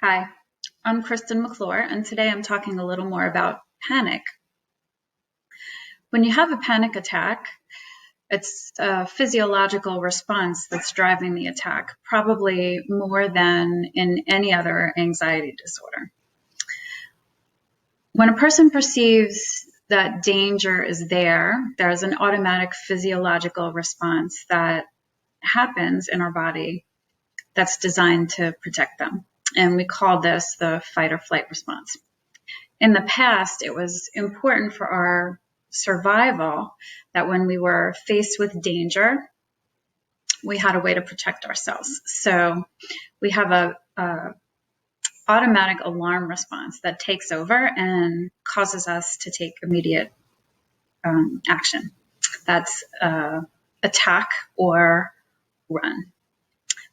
Hi, I'm Kristen McClure, and today I'm talking a little more about panic. When you have a panic attack, it's a physiological response that's driving the attack, probably more than in any other anxiety disorder. When a person perceives that danger is there's an automatic physiological response that happens in our body that's designed to protect them. And we call this the fight or flight response. In the past, it was important for our survival that when we were faced with danger, we had a way to protect ourselves. So we have a automatic alarm response that takes over and causes us to take immediate action. That's attack or run.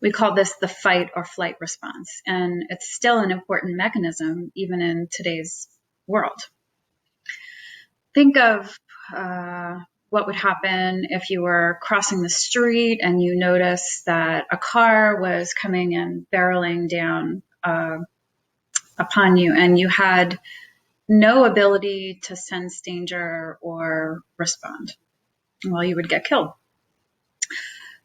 We call this the fight or flight response, and it's still an important mechanism even in today's world. Think of what would happen if you were crossing the street and you noticed that a car was coming and barreling down upon you, and you had no ability to sense danger or respond. Well, you would get killed.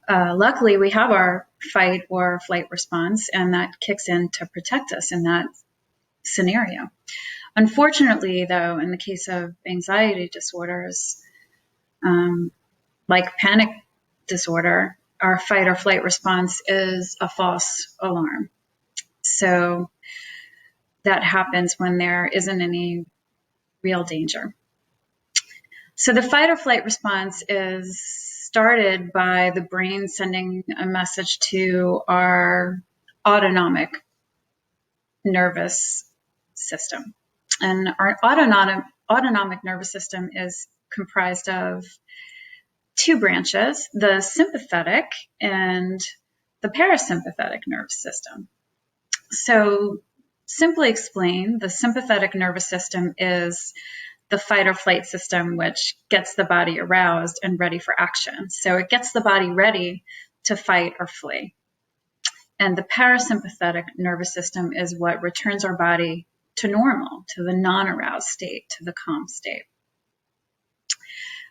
Luckily, we have our fight or flight response, and that kicks in to protect us in that scenario. Unfortunately, though, in the case of anxiety disorders, like panic disorder, our fight or flight response is a false alarm. So that happens when there isn't any real danger. So the fight or flight response is started by the brain sending a message to our autonomic nervous system. And our autonomic nervous system is comprised of two branches, the sympathetic and the parasympathetic nervous system. So simply explained, the sympathetic nervous system is the fight or flight system, which gets the body aroused and ready for action. So it gets the body ready to fight or flee. And the parasympathetic nervous system is what returns our body to normal, to the non-aroused state, to the calm state.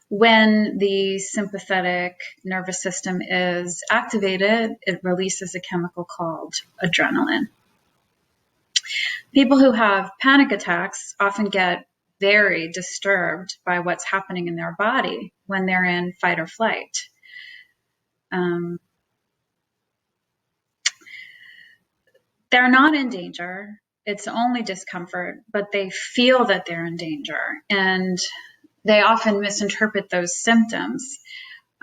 When the sympathetic nervous system is activated, it releases a chemical called adrenaline. People who have panic attacks often get very disturbed by what's happening in their body when they're in fight or flight. They're not in danger. It's only discomfort, but they feel that they're in danger. And they often misinterpret those symptoms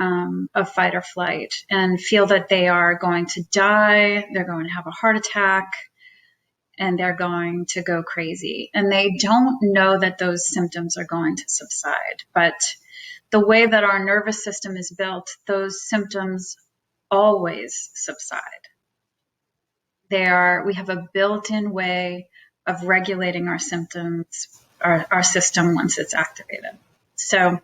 of fight or flight and feel that they are going to die, they're going to have a heart attack, and they're going to go crazy. And they don't know that those symptoms are going to subside. But the way that our nervous system is built, those symptoms always subside. We have a built-in way of regulating our symptoms, our system once it's activated. So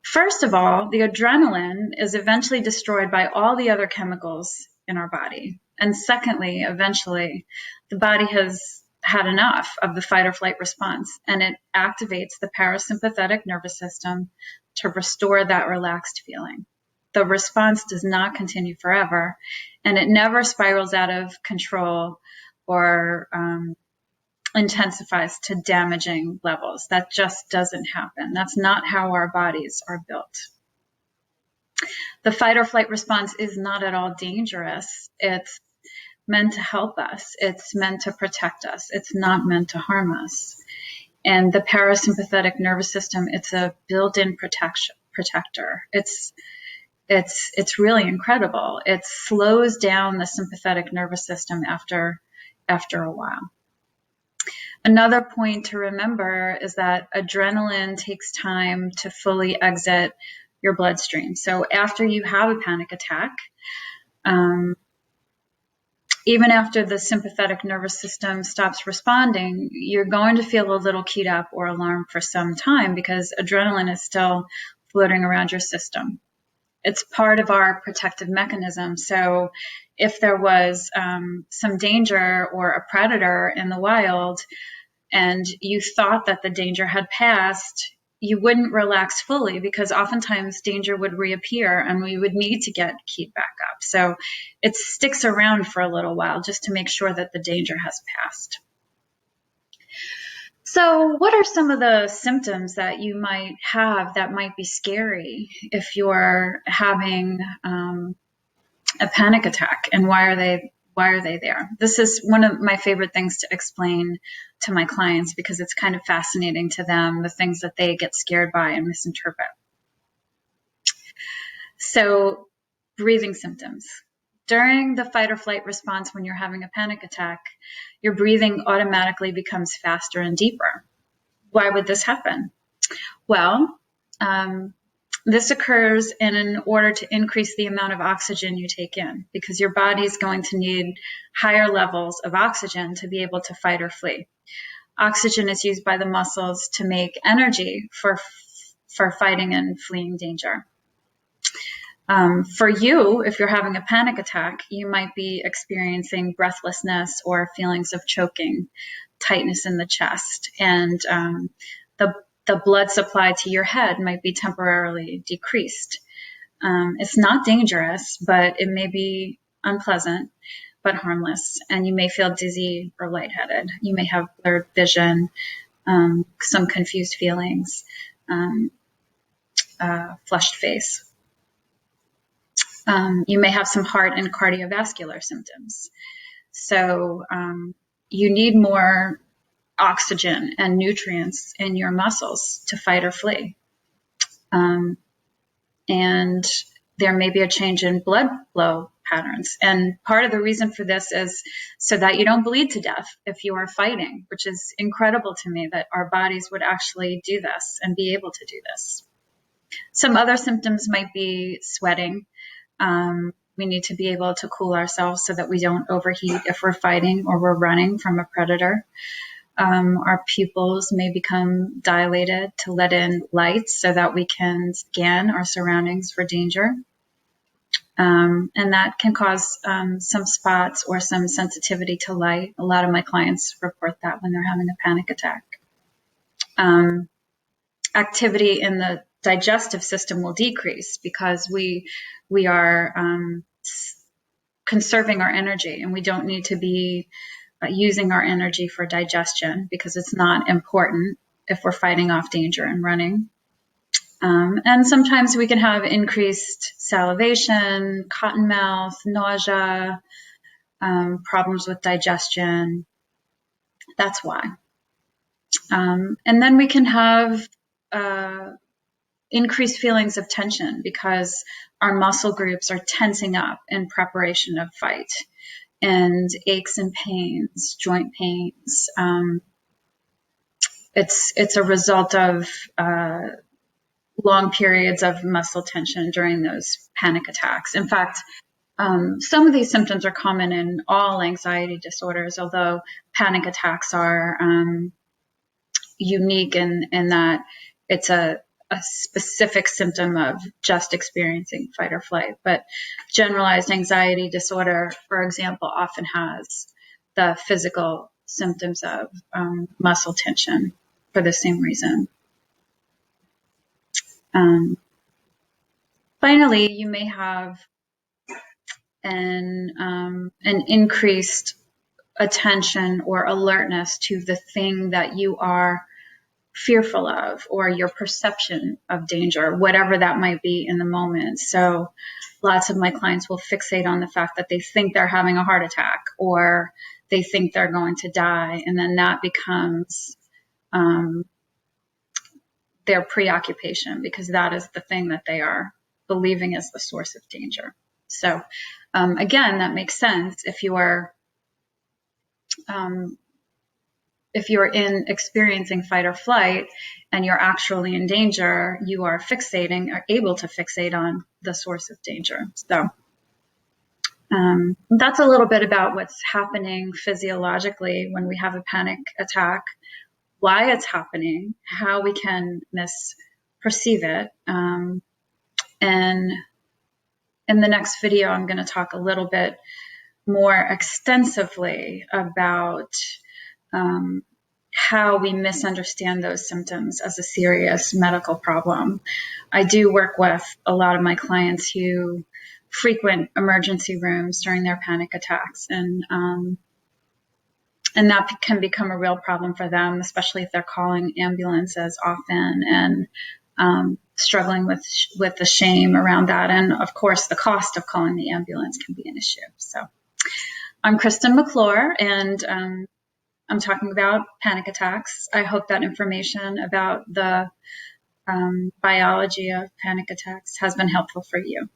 first of all, the adrenaline is eventually destroyed by all the other chemicals in our body. And secondly, eventually, the body has had enough of the fight or flight response, and it activates the parasympathetic nervous system to restore that relaxed feeling. The response does not continue forever, and it never spirals out of control or intensifies to damaging levels. That just doesn't happen. That's not how our bodies are built. The fight or flight response is not at all dangerous. It's meant to help us. It's meant to protect us. It's not meant to harm us. And the parasympathetic nervous system, it's a built-in protector. It's really incredible. It slows down the sympathetic nervous system after a while. Another point to remember is that adrenaline takes time to fully exit your bloodstream. So after you have a panic attack, even after the sympathetic nervous system stops responding, you're going to feel a little keyed up or alarmed for some time because adrenaline is still floating around your system. it's part of our protective mechanism. So if there was some danger or a predator in the wild and you thought that the danger had passed, you wouldn't relax fully because oftentimes danger would reappear and we would need to get keyed back up. So it sticks around for a little while just to make sure that the danger has passed. So what are some of the symptoms that you might have that might be scary if you're having a panic attack, and why are they there? This is one of my favorite things to explain to my clients because it's kind of fascinating to them, the things that they get scared by and misinterpret. So, breathing symptoms. During the fight or flight response when you're having a panic attack, your breathing automatically becomes faster and deeper. Why would this happen? Well, this occurs in order to increase the amount of oxygen you take in because your body is going to need higher levels of oxygen to be able to fight or flee. Oxygen is used by the muscles to make energy for fighting and fleeing danger. For you, if you're having a panic attack, you might be experiencing breathlessness or feelings of choking, tightness in the chest, and the blood supply to your head might be temporarily decreased. It's not dangerous, but it may be unpleasant, but harmless, and you may feel dizzy or lightheaded. You may have blurred vision, some confused feelings, flushed face. You may have some heart and cardiovascular symptoms. So you need more oxygen and nutrients in your muscles to fight or flee. And there may be a change in blood flow patterns. And part of the reason for this is so that you don't bleed to death if you are fighting, which is incredible to me that our bodies would actually do this and be able to do this. Some other symptoms might be sweating. We need to be able to cool ourselves so that we don't overheat if we're fighting or we're running from a predator. Our pupils may become dilated to let in light so that we can scan our surroundings for danger. And that can cause some spots or some sensitivity to light. A lot of my clients report that when they're having a panic attack. Activity in the digestive system will decrease because we are conserving our energy, and we don't need to be using our energy for digestion because it's not important if we're fighting off danger and running. And sometimes we can have increased salivation, cotton mouth, nausea, problems with digestion. That's why. And then we can have increased feelings of tension because our muscle groups are tensing up in preparation of fight, and aches and pains, joint pains. It's a result of long periods of muscle tension during those panic attacks. In fact, some of these symptoms are common in all anxiety disorders, although panic attacks are unique in that it's a specific symptom of just experiencing fight or flight. But generalized anxiety disorder, for example, often has the physical symptoms of muscle tension for the same reason. Finally, you may have an increased attention or alertness to the thing that you are fearful of, or your perception of danger, whatever that might be in the moment. So lots of my clients will fixate on the fact that they think they're having a heart attack or they think they're going to die. And then that becomes their preoccupation because that is the thing that they are believing is the source of danger. So again, that makes sense if you are in experiencing fight or flight and you're actually in danger, you are able to fixate on the source of danger. So that's a little bit about what's happening physiologically when we have a panic attack, why it's happening, how we can misperceive it, and In the next video, I'm going to talk a little bit more extensively about how we misunderstand those symptoms as a serious medical problem. I do work with a lot of my clients who frequent emergency rooms during their panic attacks, and that can become a real problem for them, especially if they're calling ambulances often and struggling with the shame around that. And of course, the cost of calling the ambulance can be an issue. So I'm Kristen McClure, and I'm talking about panic attacks. I hope that information about the biology of panic attacks has been helpful for you.